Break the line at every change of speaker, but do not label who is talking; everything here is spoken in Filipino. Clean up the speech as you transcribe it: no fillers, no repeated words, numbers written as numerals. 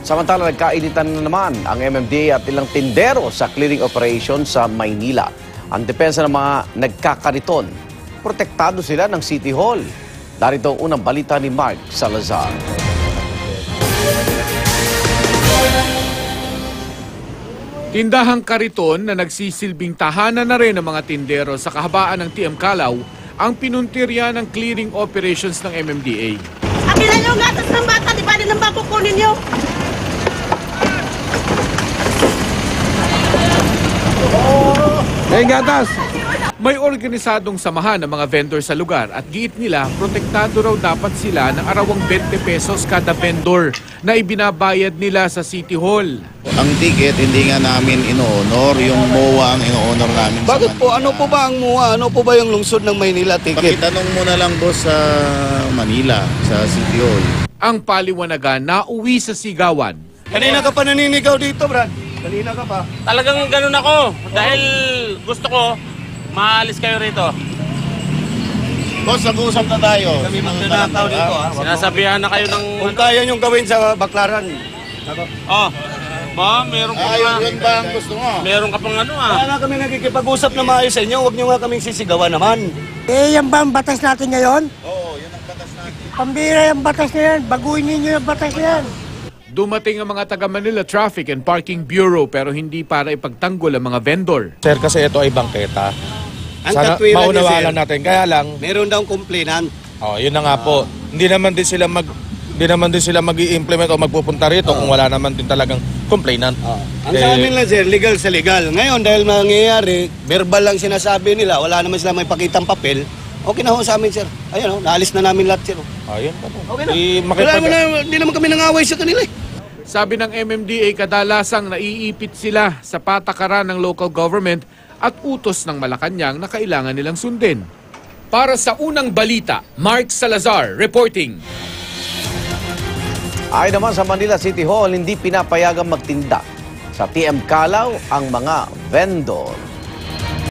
Samantala, nagkainitan na naman ang MMDA at ilang tindero sa clearing operation sa Maynila. Ang depensa ng mga nagkakariton, protektado sila ng City Hall. Narito ang unang balita ni Mark Salazar.
Tindahang kariton na nagsisilbing tahanan na rin ng mga tindero sa kahabaan ng TM Calaw ang pinuntirya ng clearing operations ng MMDA.
Akin na yung gatas ng bata, di ba din ang babukunin nyo?
May gatas! May organisadong samahan ng mga vendor sa lugar at giit nila, protektado raw dapat sila ng arawang 20 pesos kada vendor na ibinabayad nila sa City Hall.
Ang ticket, hindi nga namin ino-honor. Yung MOA ang ino-honor namin sa
Bakit
Manila.
po? Ano po ba ang MOA? Ano po ba yung lungsod ng Maynila ticket?
Pakitanong mo na lang, boss, sa Manila, sa City Hall.
Ang paliwanagan na uwi sa sigawan.
Kanina ka pa naninigaw dito, Brad. Kanina ka pa.
Talagang ganun ako dahil gusto ko maalis kayo rito.
Boss, nag-uusap na tayo.
Kami magnanakaw dito, ha?
Sinasabihan na kayo ng...
Kung kaya niyong gawin sa Baklaran.
Oh, ba, meron ka pang...
Yun ba ang gusto mo?
Meron ka pang ano
Kaya nga kami nagkikipag-usap na maayos sa inyo. Huwag niyo nga kaming sisigawan naman.
Eh, yan ba ang batas natin ngayon?
Oo, yun ang batas natin.
Pambira yung batas na yan. Baguhin ninyo yung batas na yan.
Dumating ang mga taga Manila Traffic and Parking Bureau pero hindi para ipagtanggol ang mga vendor.
Sir, kasi ito ay bangketa.
Ang
Sana
katwiran niya,
maunawaan
sir,
natin. Kaya lang,
meron daw complainant.
yun na nga po. Hindi naman din sila mag-i-implement o magpupunta rito kung wala naman din talagang complainant.
Ang sa amin lang, sir, legal sa legal. Ngayon, dahil nangyayari, verbal lang sinasabi nila, wala naman sila may pakitang papel, okay na ho sa amin, sir. Ayun, naalis na namin lahat, sir.
Ayun pa po.
Okay na. Wala naman hindi naman kami nangaway sa kanila.
Sabi ng MMDA, kadalasang naiipit sila sa patakaran ng local government at utos ng Malacanang na kailangan nilang sundin. Para sa unang balita, Mark Salazar reporting.
Ay naman sa Manila City Hall, hindi pinapayagang magtinda sa TM Calaw ang mga vendor.